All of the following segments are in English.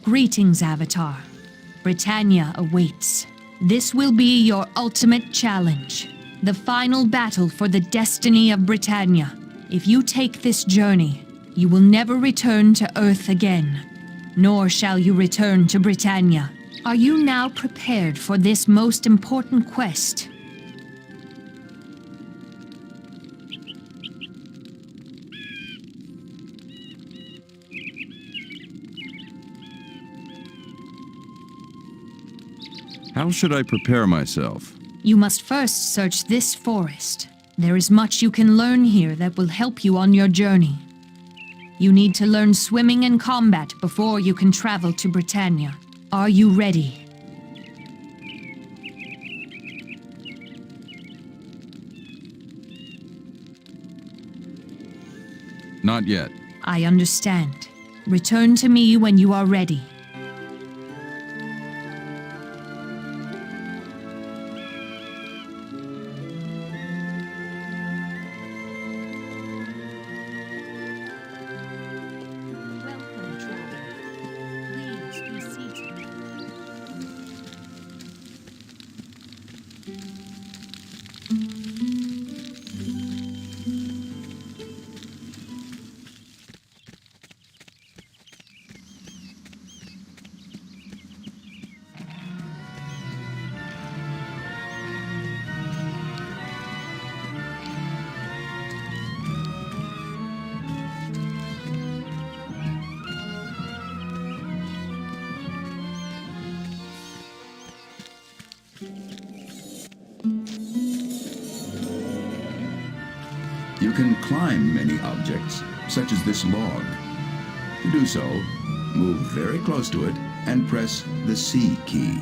Greetings, Avatar. Britannia awaits. This will be your ultimate challenge. The final battle for the destiny of Britannia. If you take this journey, you will never return to Earth again. Nor shall you return to Britannia. Are you now prepared for this most important quest? How should I prepare myself? You must first search this forest. There is much you can learn here that will help you on your journey. You need to learn swimming and combat before you can travel to Britannia. Are you ready? Not yet. I understand. Return to me when you are ready. Welcome, traveler. Please be seated. You can climb many objects, such as this log. To do so, move very close to it and press the C key.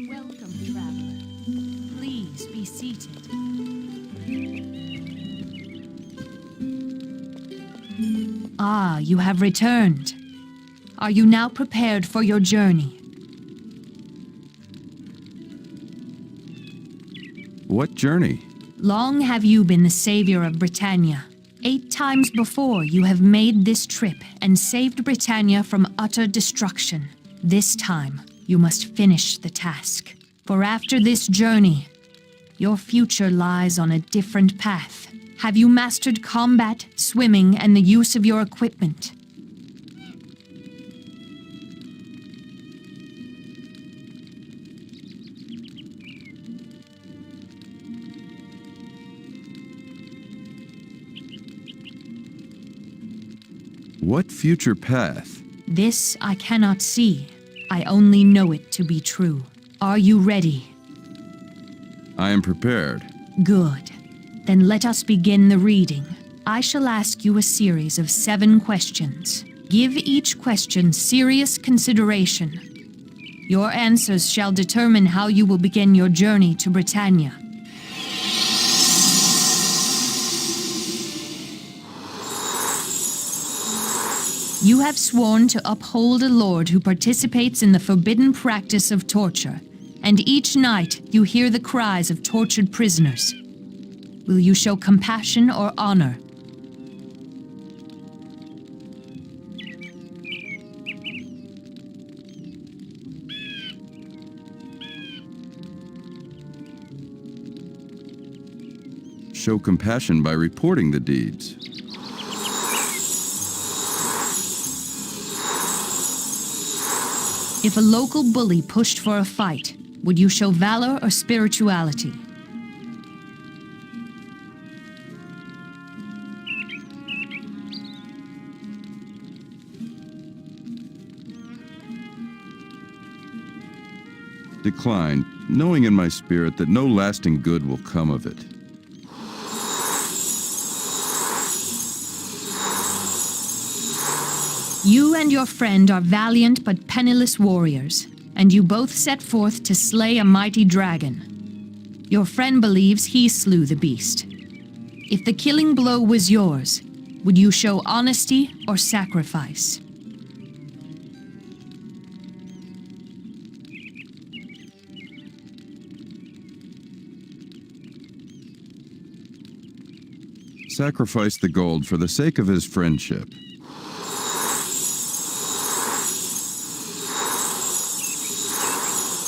Welcome, traveler. Please be seated. Ah, you have returned. Are you now prepared for your journey? What journey? Long have you been the savior of Britannia. 8 times before you have made this trip and saved Britannia from utter destruction. This time, you must finish the task. For after this journey, your future lies on a different path. Have you mastered combat, swimming, and the use of your equipment? What future path? This I cannot see. I only know it to be true. Are you ready? I am prepared. Good. Then let us begin the reading. I shall ask you a series of 7 questions. Give each question serious consideration. Your answers shall determine how you will begin your journey to Britannia. You have sworn to uphold a lord who participates in the forbidden practice of torture, and each night you hear the cries of tortured prisoners. Will you show compassion or honor? Show compassion by reporting the deeds. If a local bully pushed for a fight, would you show valor or spirituality? Decline, knowing in my spirit that no lasting good will come of it. You and your friend are valiant but penniless warriors, and you both set forth to slay a mighty dragon. Your friend believes he slew the beast. If the killing blow was yours, would you show honesty or sacrifice? Sacrifice the gold for the sake of his friendship.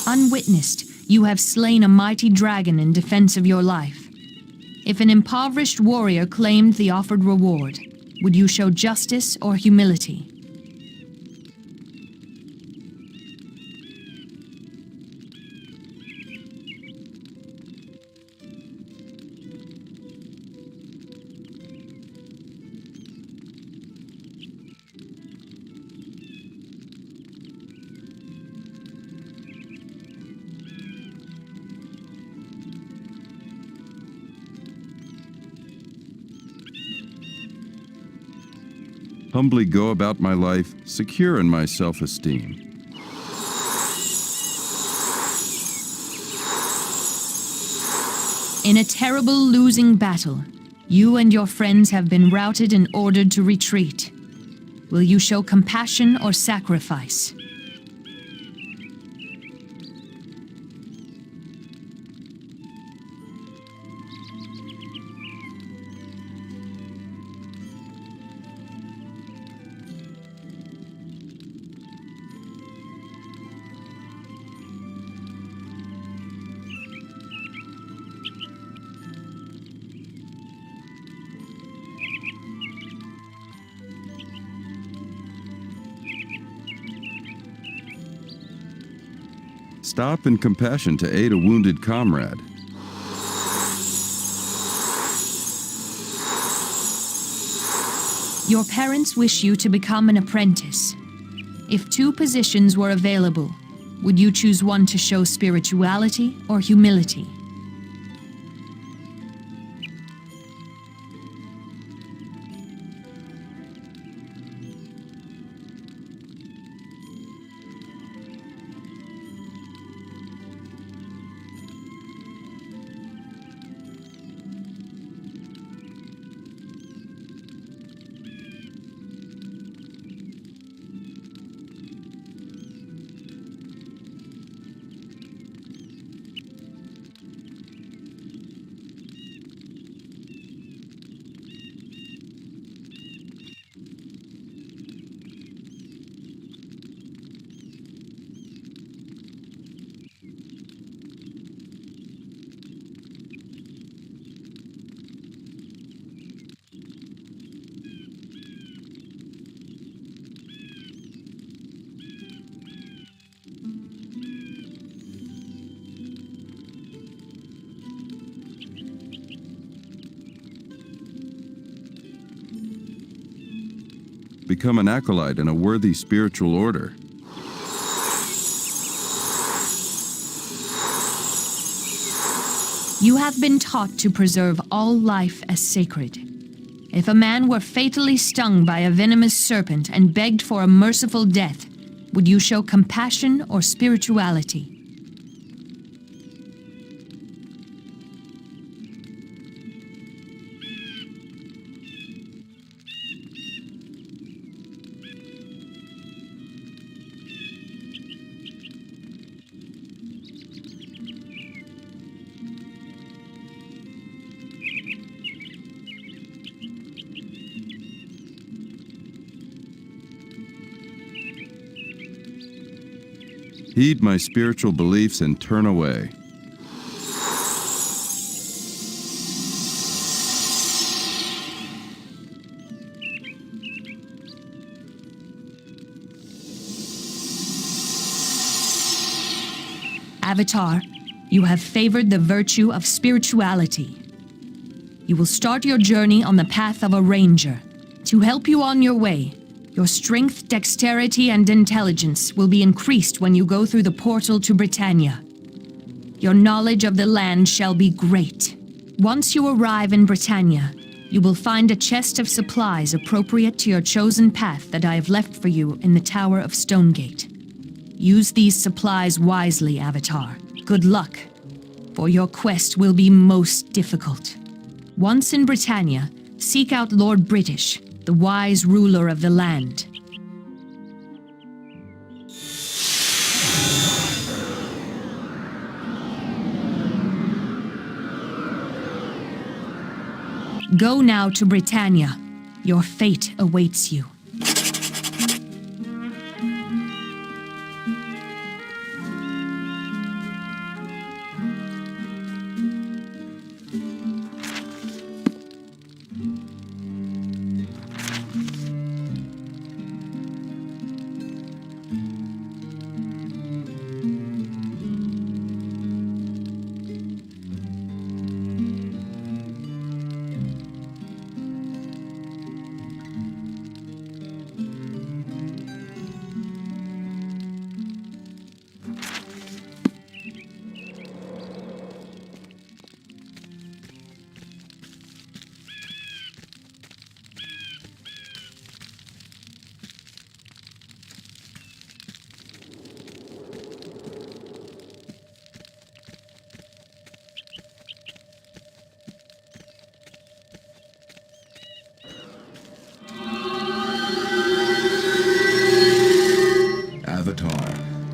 Unwitnessed, you have slain a mighty dragon in defense of your life. If an impoverished warrior claimed the offered reward, would you show justice or humility? Humbly go about my life, secure in my self-esteem. In a terrible losing battle, you and your friends have been routed and ordered to retreat. Will you show compassion or sacrifice? Stop in compassion to aid a wounded comrade. Your parents wish you to become an apprentice. If two positions were available, would you choose one to show spirituality or humility? Become an acolyte in a worthy spiritual order. You have been taught to preserve all life as sacred. If a man were fatally stung by a venomous serpent and begged for a merciful death, would you show compassion or spirituality? Heed my spiritual beliefs and turn away. Avatar, you have favored the virtue of spirituality. You will start your journey on the path of a ranger. To help you on your way, your strength, dexterity, and intelligence will be increased when you go through the portal to Britannia. Your knowledge of the land shall be great. Once you arrive in Britannia, you will find a chest of supplies appropriate to your chosen path that I have left for you in the Tower of Stonegate. Use these supplies wisely, Avatar. Good luck, for your quest will be most difficult. Once in Britannia, seek out Lord British, the wise ruler of the land. Go now to Britannia. Your fate awaits you.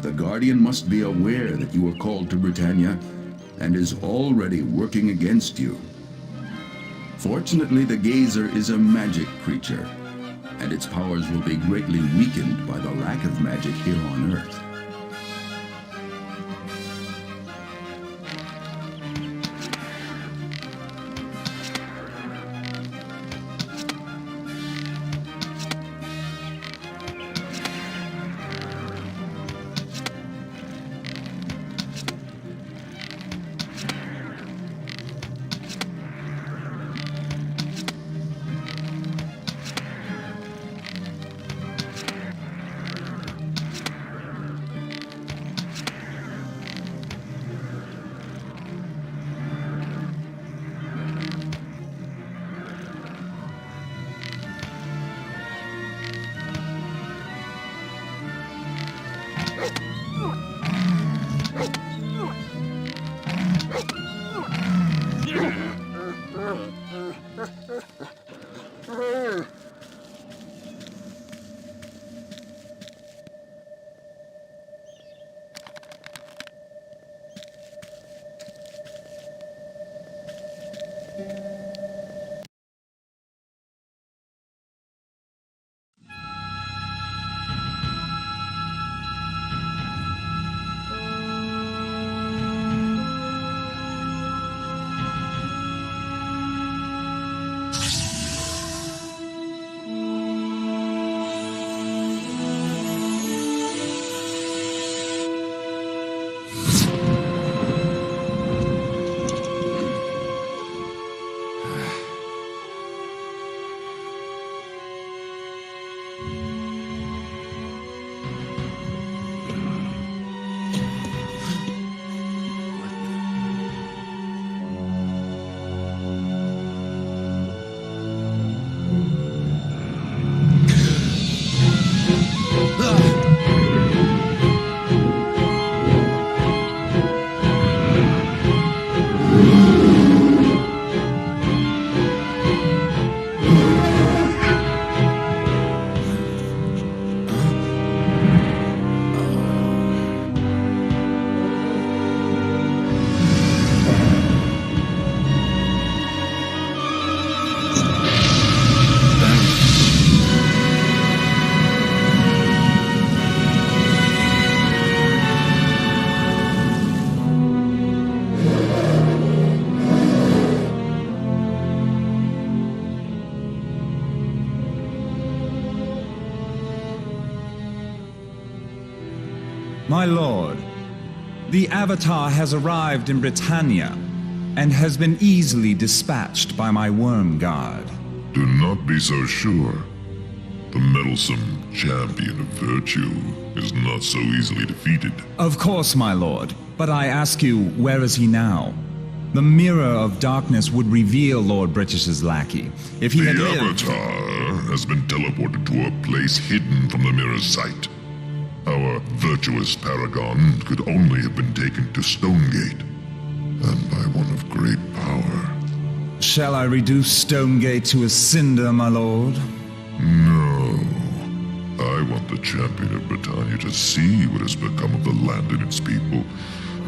The Guardian must be aware that you are called to Britannia and is already working against you. Fortunately, the Gazer is a magic creature, and its powers will be greatly weakened by the lack of magic here on Earth. My lord, the Avatar has arrived in Britannia and has been easily dispatched by my worm guard. Do not be so sure. The meddlesome champion of virtue is not so easily defeated. Of course, my lord, but I ask you, where is he now? The Mirror of Darkness would reveal Lord British's lackey. If he had The lived... Avatar has been teleported to a place hidden from the Mirror's sight. Our virtuous paragon could only have been taken to Stonegate, and by one of great power. Shall I reduce Stonegate to a cinder, my lord? No. I want the champion of Britannia to see what has become of the land and its people.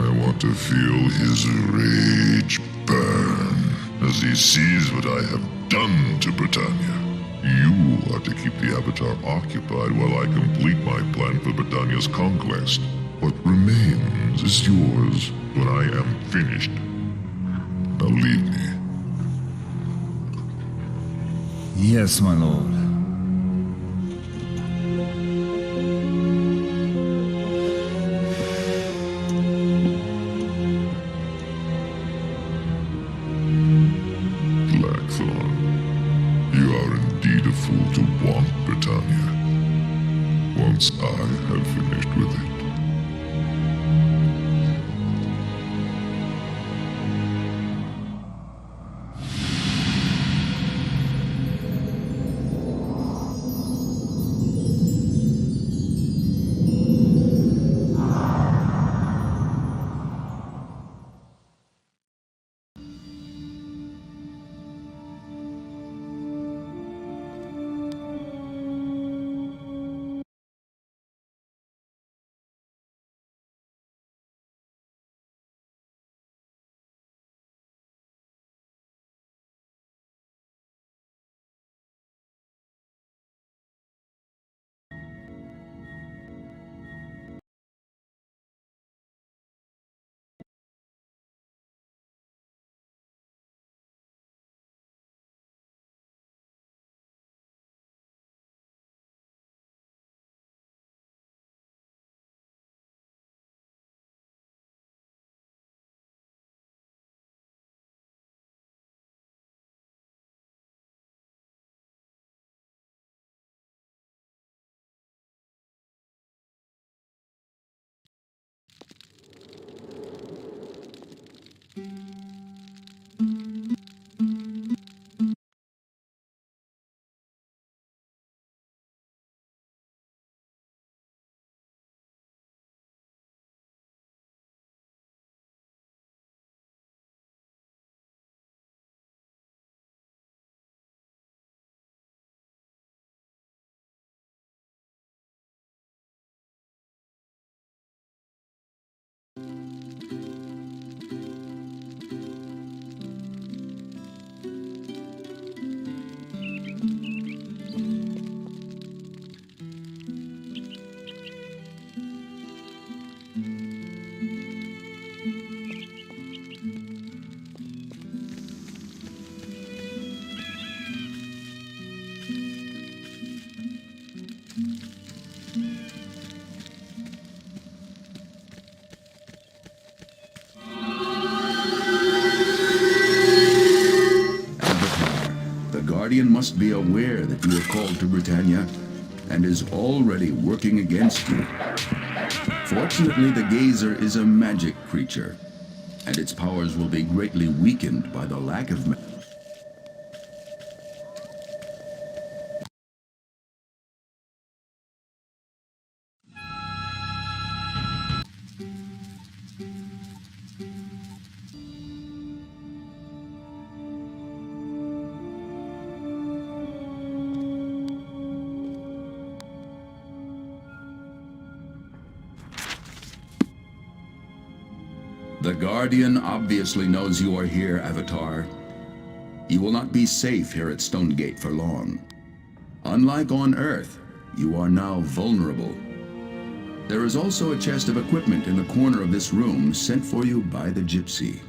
I want to feel his rage burn as he sees what I have done to Britannia. You are to keep the Avatar occupied while I complete my plan for Britannia's conquest. What remains is yours when I am finished. Now leave me. Yes, my lord. You are indeed a fool to want Britannia, once I have finished with it. must be aware that you are called to Britannia and is already working against you. Fortunately, the Gazer is a magic creature, and its powers will be greatly weakened by the lack of The Guardian obviously knows you are here, Avatar. You will not be safe here at Stonegate for long. Unlike on Earth, you are now vulnerable. There is also a chest of equipment in the corner of this room sent for you by the gypsy.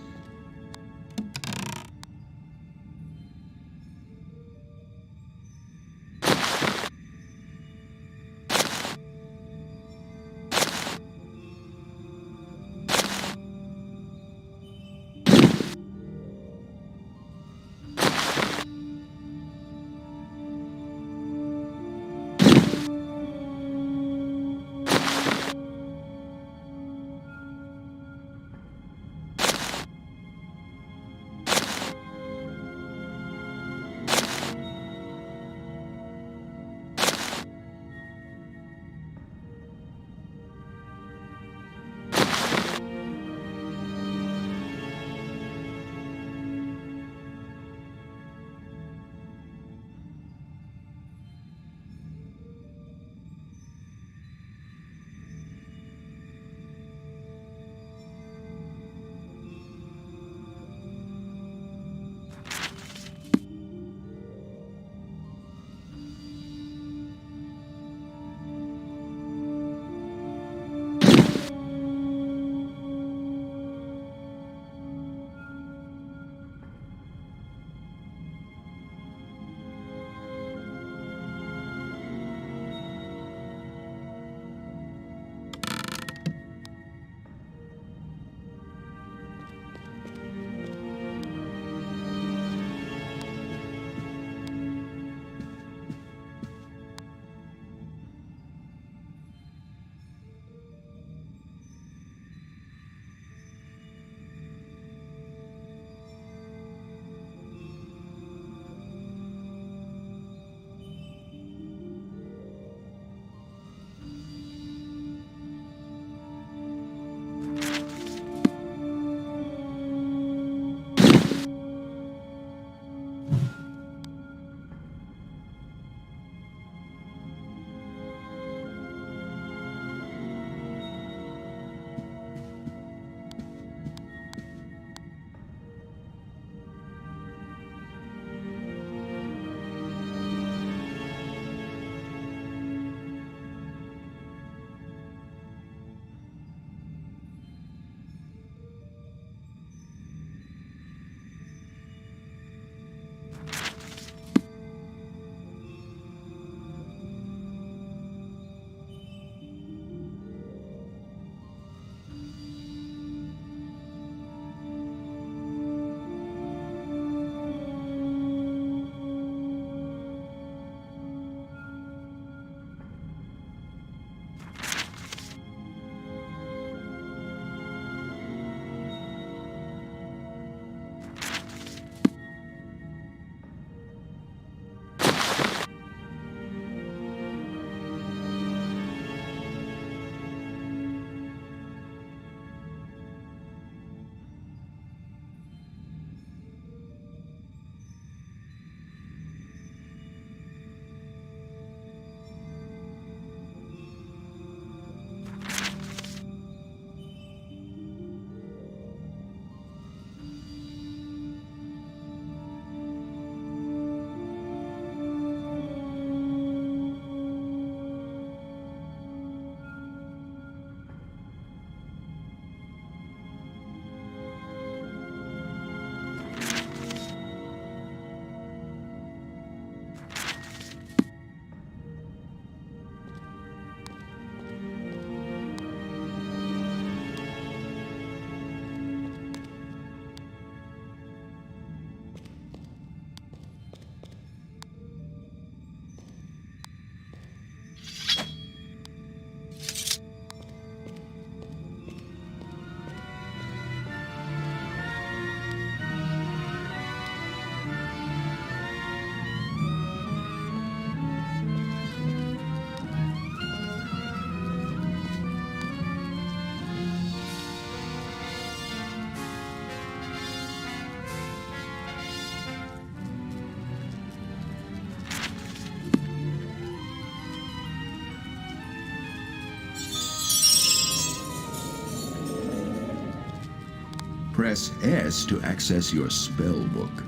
press S to access your spell book.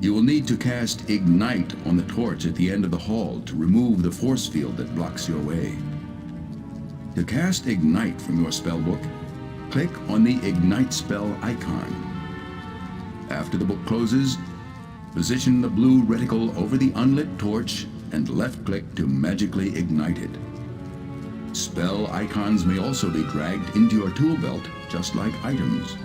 You will need to cast Ignite on the torch at the end of the hall to remove the force field that blocks your way. To cast Ignite from your spellbook, click on the Ignite spell icon. After the book closes, position the blue reticle over the unlit torch and left-click to magically ignite it. Spell icons may also be dragged into your tool belt, just like items.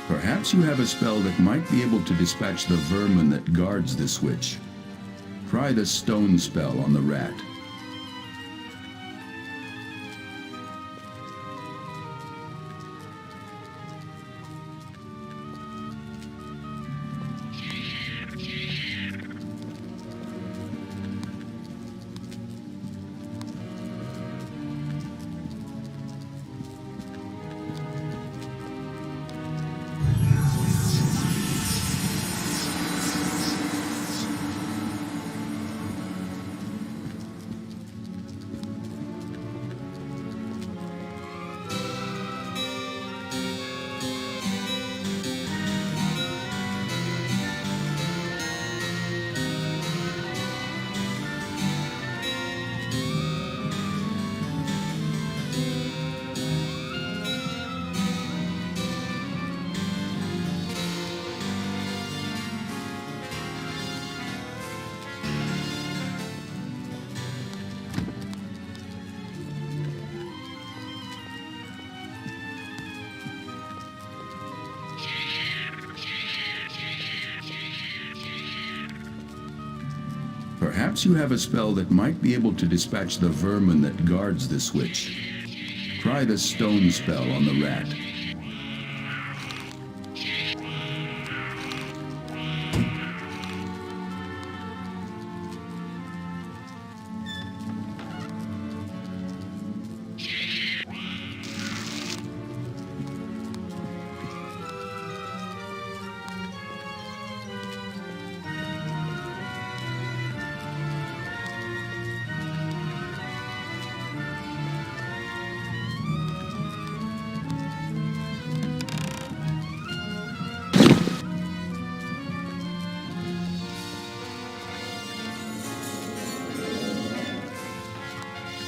Perhaps you have a spell that might be able to dispatch the vermin that guards the switch. Try the stone spell on the rat. Perhaps you have a spell that might be able to dispatch the vermin that guards the switch. Try the stone spell on the rat.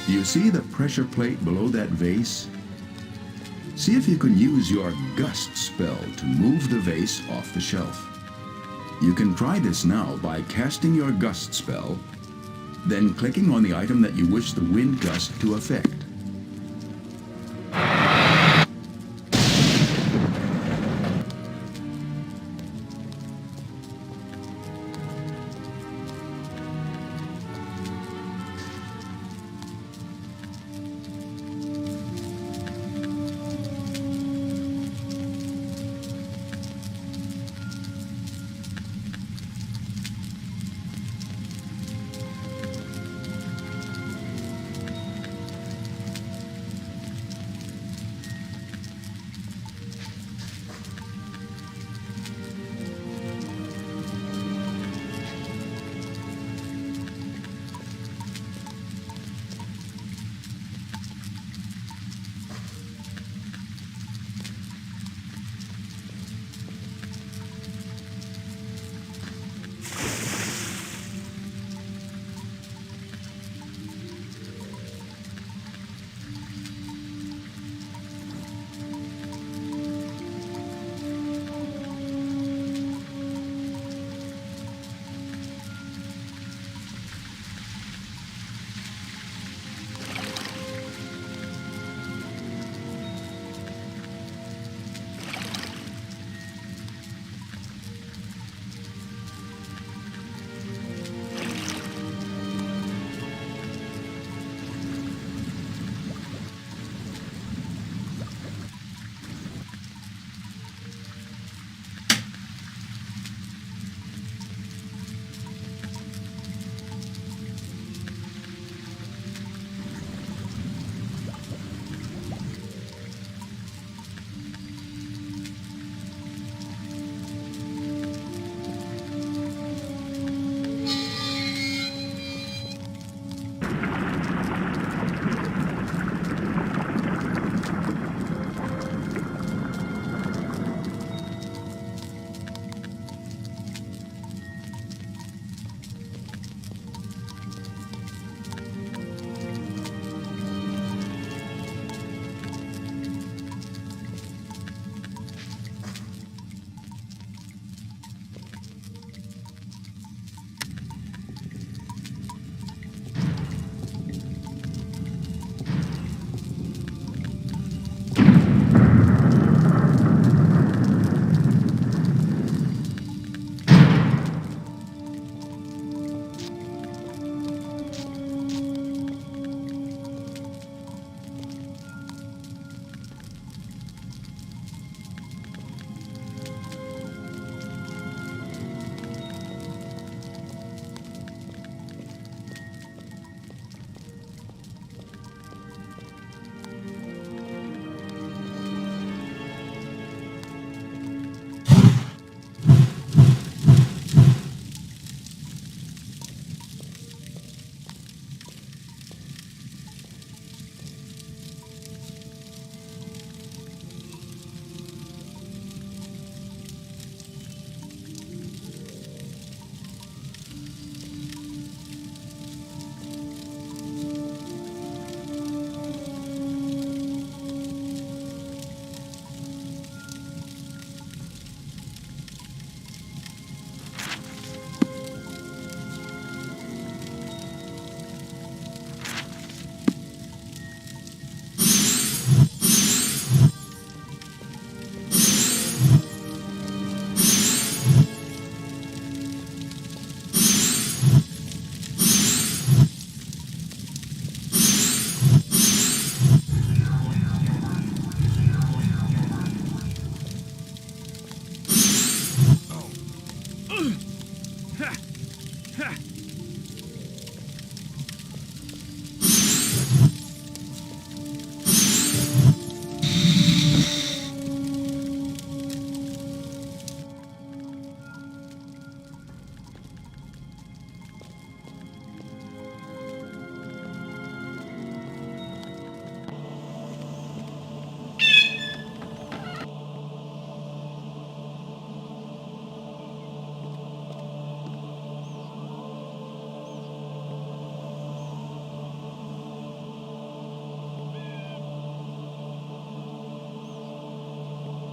Do you see the pressure plate below that vase? See if you can use your Gust spell to move the vase off the shelf. You can try this now by casting your Gust spell, then clicking on the item that you wish the wind gust to affect.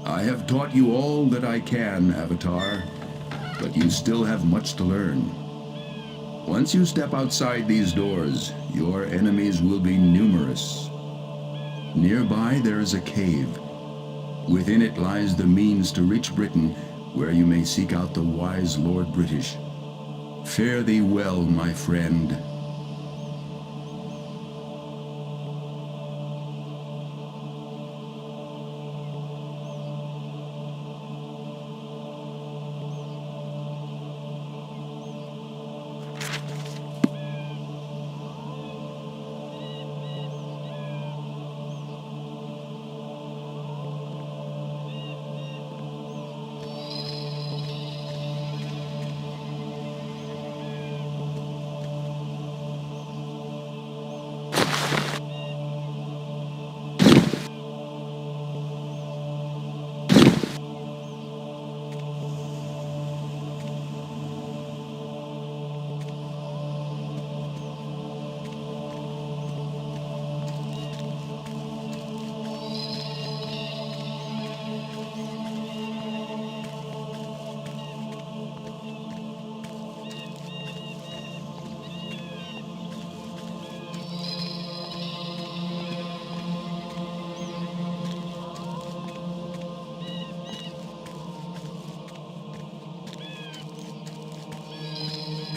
I have taught you all that I can, Avatar, but you still have much to learn. Once you step outside these doors, your enemies will be numerous. Nearby there is a cave. Within it lies the means to reach Britain, where you may seek out the wise Lord British. Fare thee well, my friend.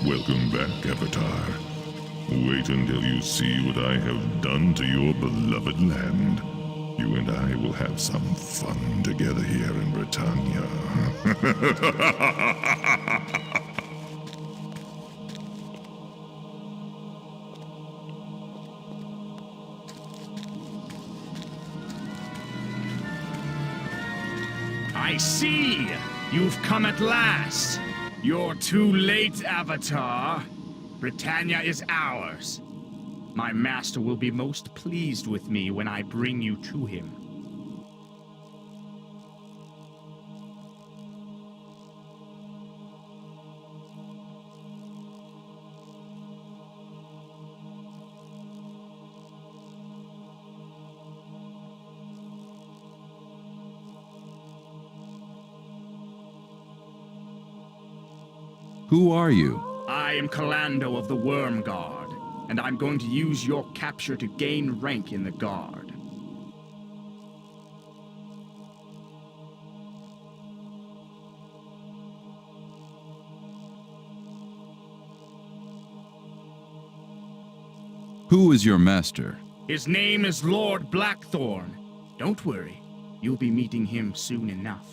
Welcome back, Avatar. Wait until you see what I have done to your beloved land. You and I will have some fun together here in Britannia. I see! You've come at last! You're too late, Avatar. Britannia is ours. My master will be most pleased with me when I bring you to him. Who are you? I am Kalando of the Worm Guard, and I'm going to use your capture to gain rank in the Guard. Who is your master? His name is Lord Blackthorn. Don't worry, you'll be meeting him soon enough.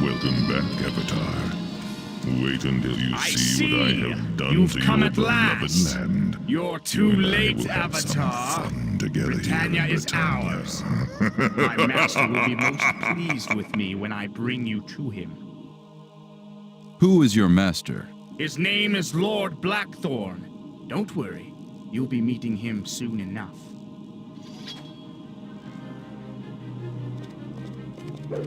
Welcome back, Avatar. Wait until you see what I have done You've to come your at beloved last. land. You're too You and I late, will have some Avatar. fun together Britannia here in is Britannia. ours. My master will be most pleased with me when I bring you to him. Who is your master? His name is Lord Blackthorn. Don't worry, you'll be meeting him soon enough. Hello,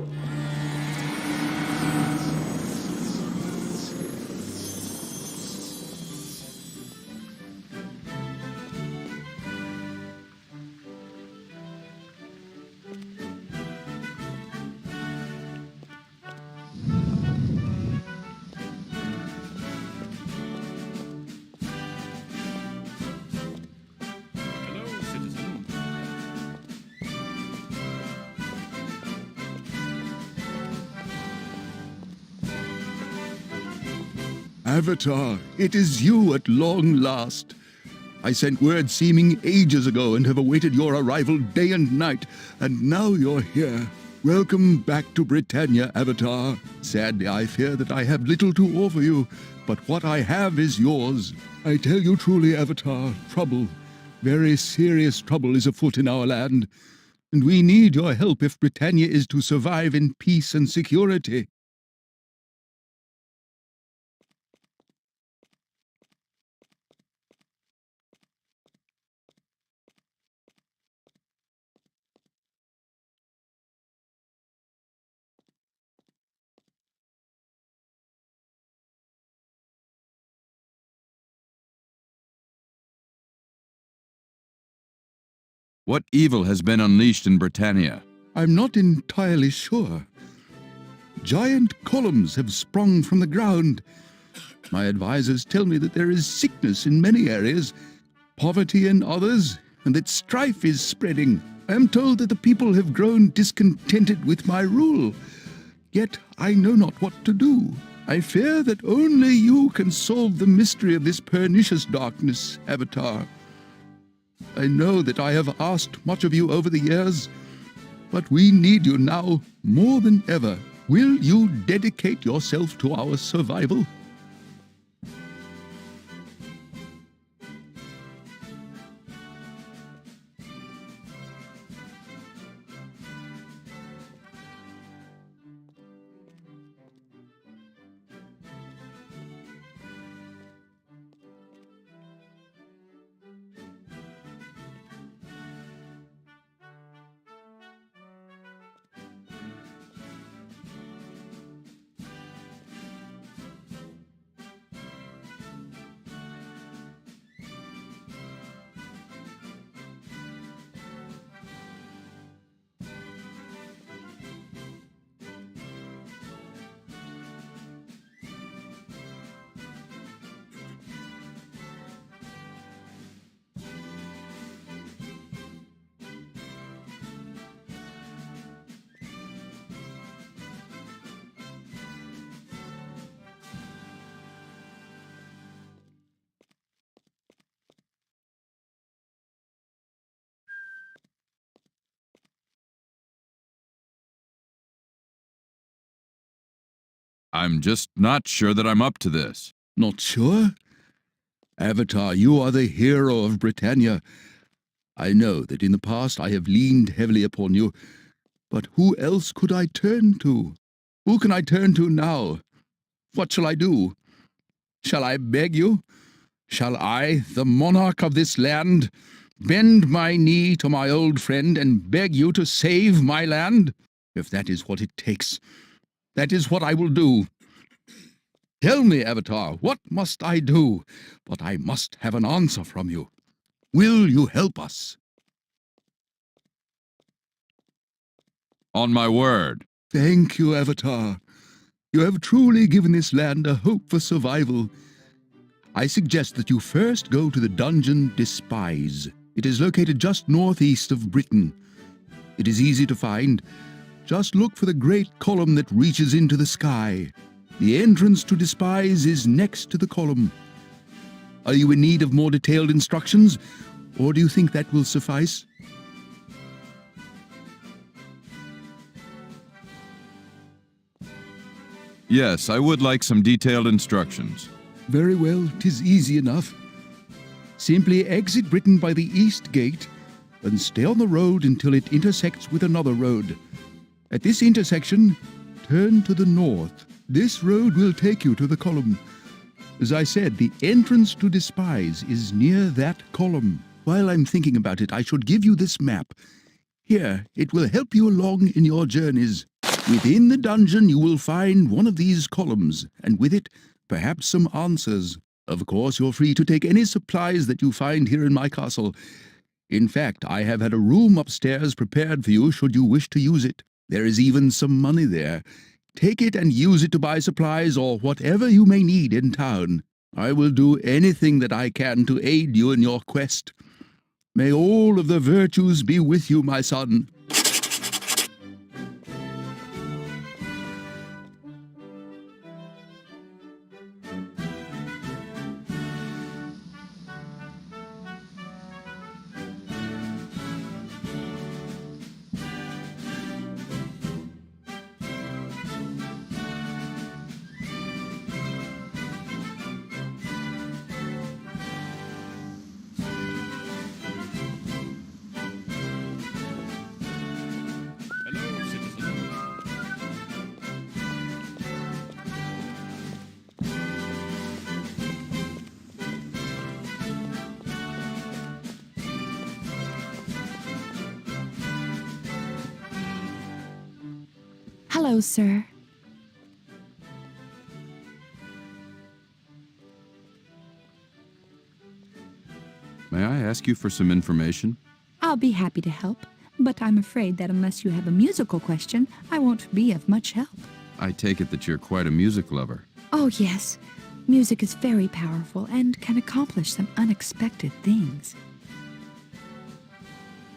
citizen. Avatar, it is you at long last. I sent word seeming ages ago and have awaited your arrival day and night, and now you're here. Welcome back to Britannia, Avatar. Sadly, I fear that I have little to offer you, but what I have is yours. I tell you truly, Avatar, trouble, very serious trouble is afoot in our land, and we need your help if Britannia is to survive in peace and security. What evil has been unleashed in Britannia? I'm not entirely sure. Giant columns have sprung from the ground. My advisors tell me that there is sickness in many areas, poverty in others, and that strife is spreading. I am told that the people have grown discontented with my rule, yet I know not what to do. I fear that only you can solve the mystery of this pernicious darkness, Avatar. I know that I have asked much of you over the years, but we need you now more than ever. Will you dedicate yourself to our survival? I'm just not sure that I'm up to this. Not sure? Avatar, you are the hero of Britannia. I know that in the past I have leaned heavily upon you, but who else could I turn to? Who can I turn to now? What shall I do? Shall I beg you? Shall I, the monarch of this land, bend my knee to my old friend and beg you to save my land? If that is what it takes, that is what I will do. Tell me, Avatar, what must I do? But I must have an answer from you. Will you help us? On my word. Thank you, Avatar. You have truly given this land a hope for survival. I suggest that you first go to the dungeon Despise. It is located just northeast of Britain. It is easy to find. Just look for the great column that reaches into the sky. The entrance to Despise is next to the column. Are you in need of more detailed instructions, or do you think that will suffice? Yes, I would like some detailed instructions. Very well, 'tis easy enough. Simply exit Britain by the east gate and stay on the road until it intersects with another road. At this intersection, turn to the north. This road will take you to the column. As I said, the entrance to Despise is near that column. While I'm thinking about it, I should give you this map. Here, it will help you along in your journeys. Within the dungeon you will find one of these columns, and with it, perhaps some answers. Of course, you're free to take any supplies that you find here in my castle. In fact, I have had a room upstairs prepared for you should you wish to use it. There is even some money there. Take it and use it to buy supplies or whatever you may need in town. I will do anything that I can to aid you in your quest. May all of the virtues be with you, my son. Hello, citizen. Hello, sir. May I ask you for some information? I'll be happy to help, but I'm afraid that unless you have a musical question, I won't be of much help. I take it that you're quite a music lover. Oh, yes. Music is very powerful and can accomplish some unexpected things.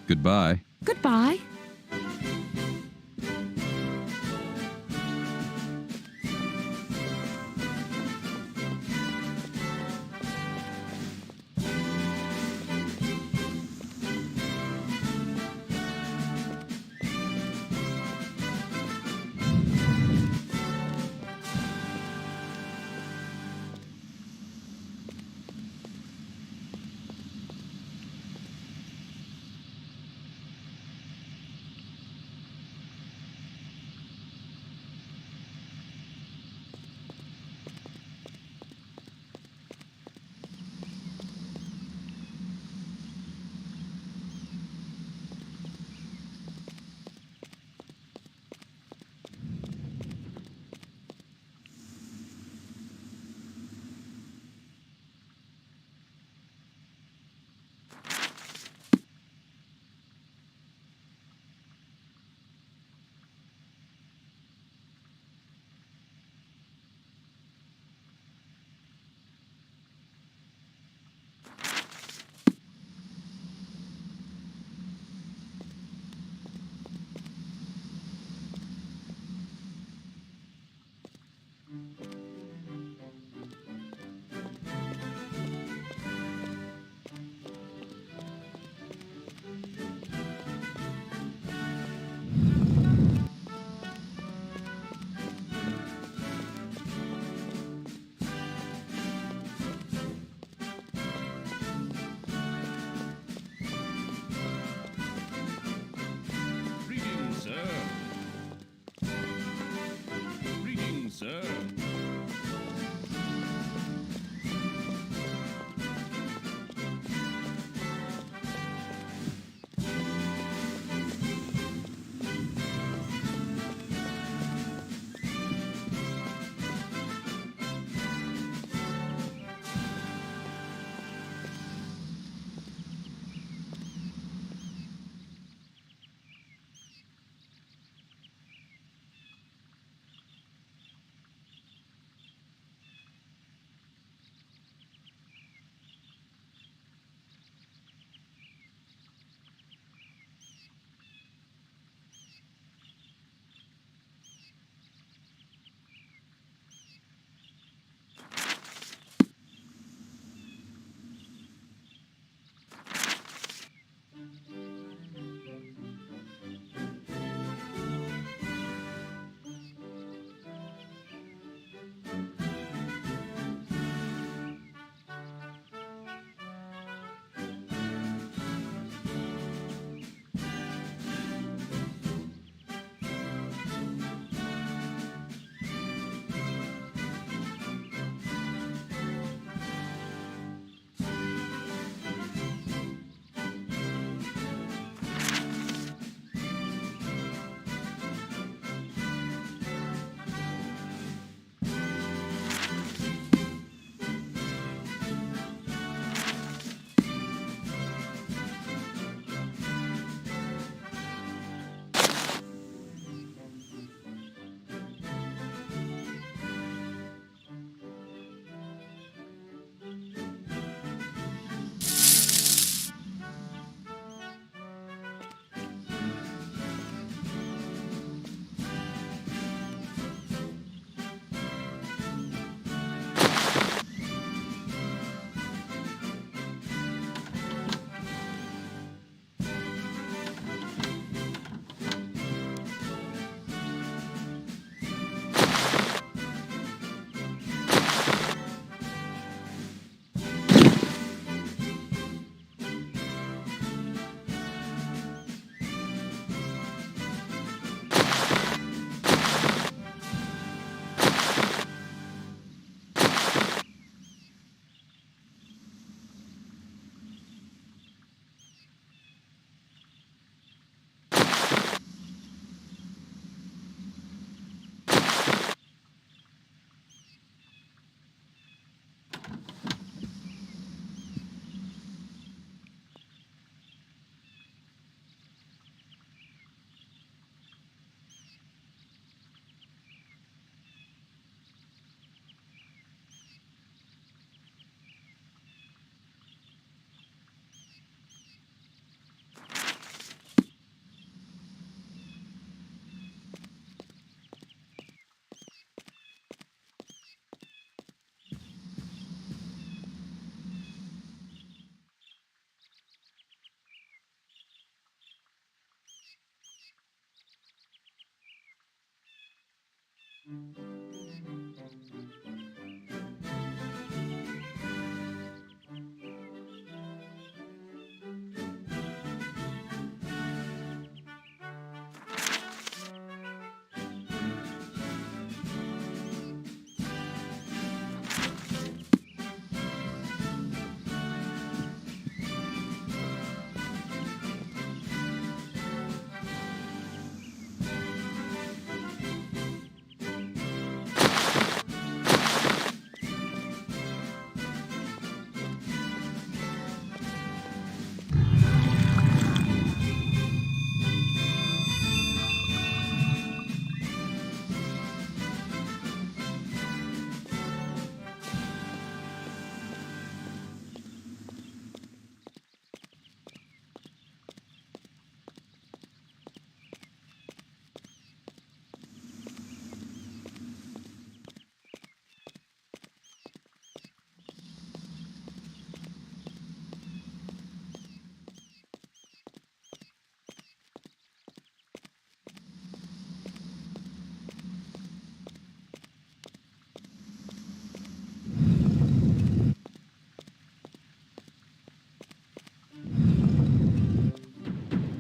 Goodbye. Goodbye.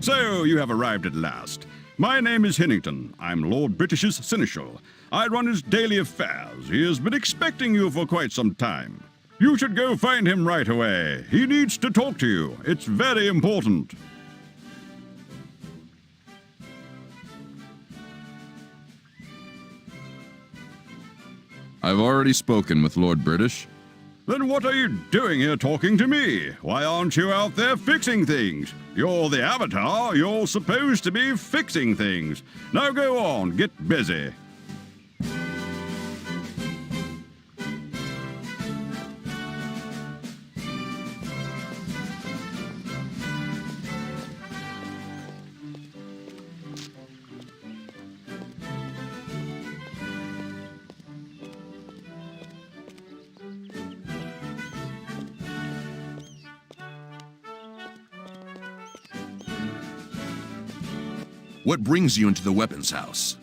So, you have arrived at last. My name is Hennington. I'm Lord British's seneschal. I run his daily affairs. He has been expecting you for quite some time. You should go find him right away. He needs to talk to you. It's very important. I've already spoken with Lord British. Then what are you doing here talking to me? Why aren't you out there fixing things? You're the Avatar. You're supposed to be fixing things. Now go on, get busy. What brings you into the weapons house?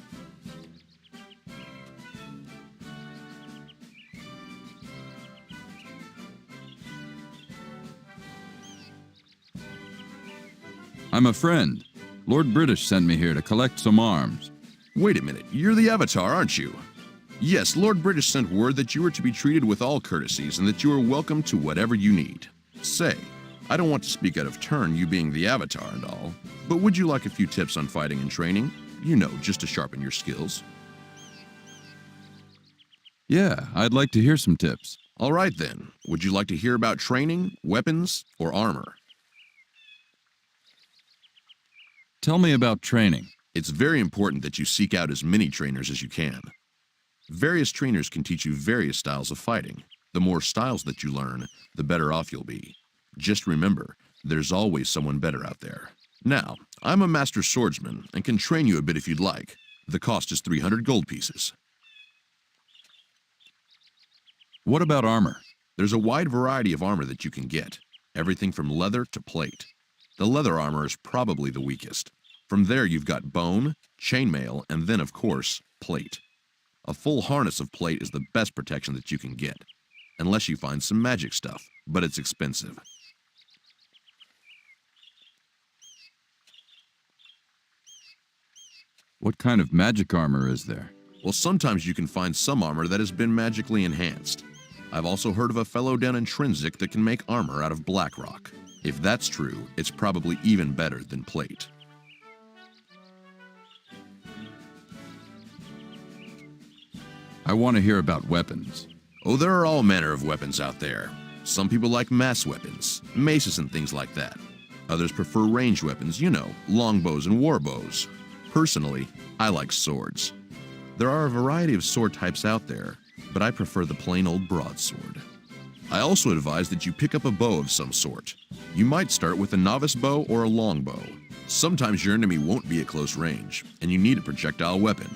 I'm a friend. Lord British sent me here to collect some arms. Wait a minute, you're the Avatar, aren't you? Yes, Lord British sent word that you were to be treated with all courtesies and that you are welcome to whatever you need. Say, I don't want to speak out of turn, you being the Avatar and all, but would you like a few tips on fighting and training? You know, just to sharpen your skills. Yeah, I'd like to hear some tips. All right then, would you like to hear about training, weapons, or armor? Tell me about training. It's very important that you seek out as many trainers as you can. Various trainers can teach you various styles of fighting. The more styles that you learn, the better off you'll be. Just remember, there's always someone better out there. Now, I'm a master swordsman and can train you a bit if you'd like. The cost is 300 gold pieces. What about armor? There's a wide variety of armor that you can get, everything from leather to plate. The leather armor is probably the weakest. From there you've got bone, chainmail, and then of course, plate. A full harness of plate is the best protection that you can get, unless you find some magic stuff, but it's expensive. What kind of magic armor is there? Well, sometimes you can find some armor that has been magically enhanced. I've also heard of a fellow down in Trinsic that can make armor out of black rock. If that's true, it's probably even better than plate. I want to hear about weapons. Oh, there are all manner of weapons out there. Some people like mass weapons, maces and things like that. Others prefer ranged weapons, you know, longbows and warbows. Personally, I like swords. There are a variety of sword types out there, but I prefer the plain old broadsword. I also advise that you pick up a bow of some sort. You might start with a novice bow or a longbow. Sometimes your enemy won't be at close range, and you need a projectile weapon.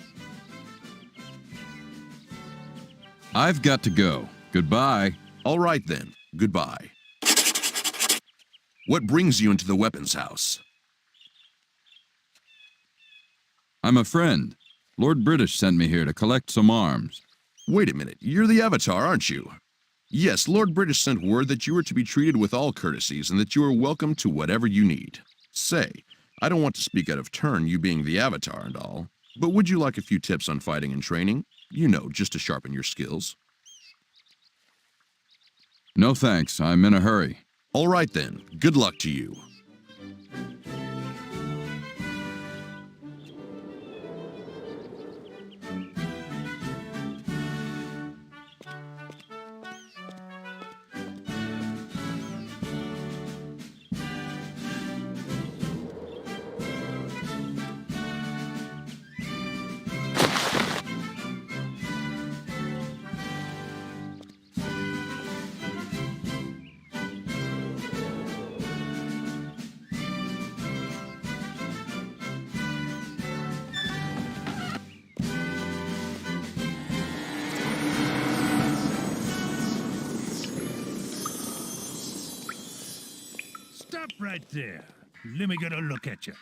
I've got to go. Goodbye. All right then, goodbye. What brings you into the weapons house? I'm a friend. Lord British sent me here to collect some arms. Wait a minute, you're the Avatar, aren't you? Yes, Lord British sent word that you were to be treated with all courtesies and that you are welcome to whatever you need. Say, I don't want to speak out of turn, you being the Avatar and all, but would you like a few tips on fighting and training? You know, just to sharpen your skills. No thanks, I'm in a hurry. All right then, good luck to you. Stop right there. Let me get a look at you.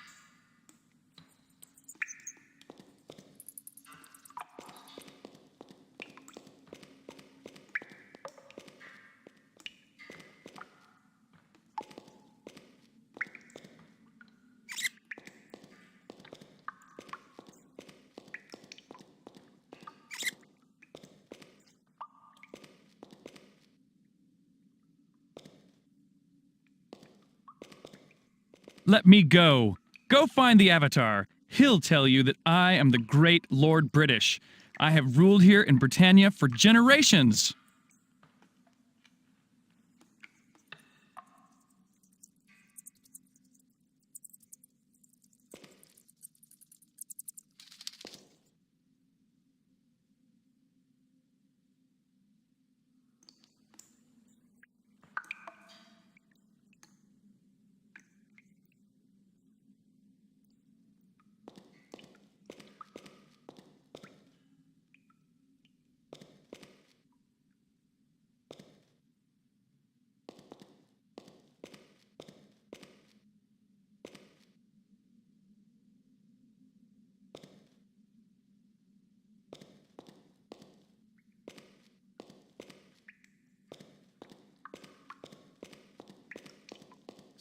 Let me go. Go find the Avatar. He'll tell you that I am the great Lord British. I have ruled here in Britannia for generations.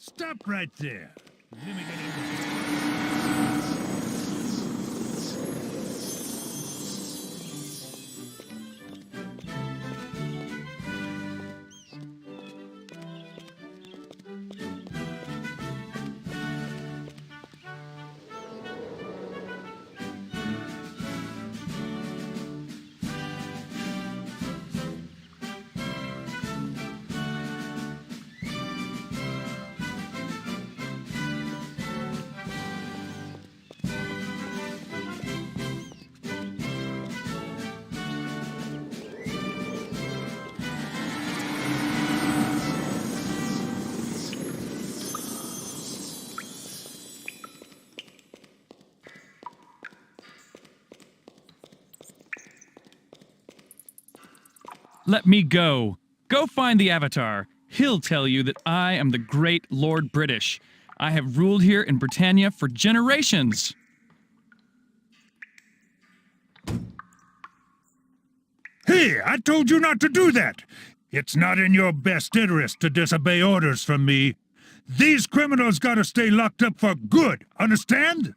Stop right there. Let me get a look at you. Let me go. Go find the Avatar. He'll tell you that I am the great Lord British. I have ruled here in Britannia for generations. Hey, I told you not to do that. It's not in your best interest to disobey orders from me. These criminals gotta stay locked up for good, understand?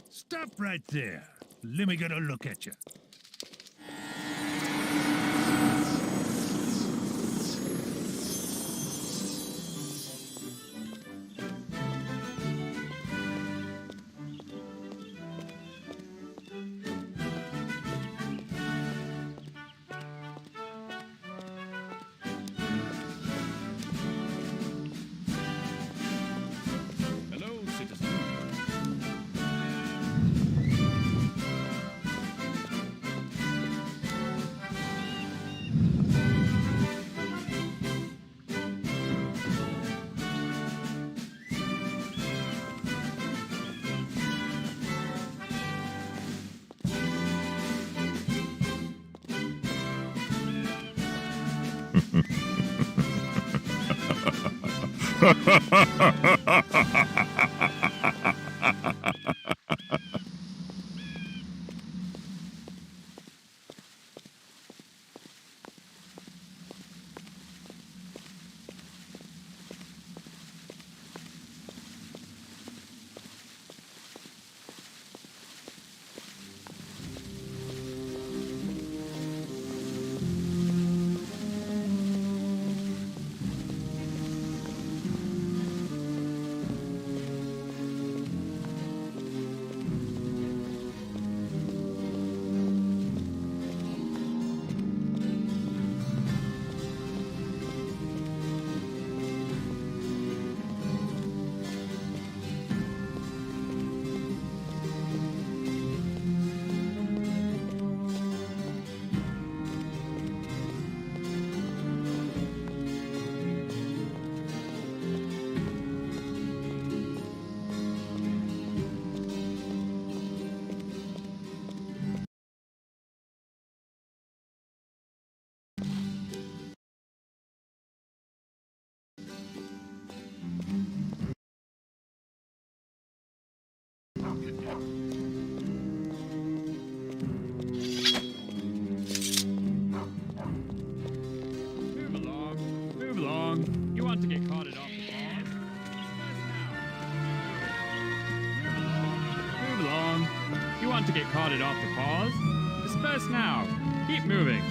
Stop right there. Let me get a look at you. Hello, citizen. Move along. You want to get caught it off the pause? Move along. You want to get caught it off the pause? Disperse now. Keep moving.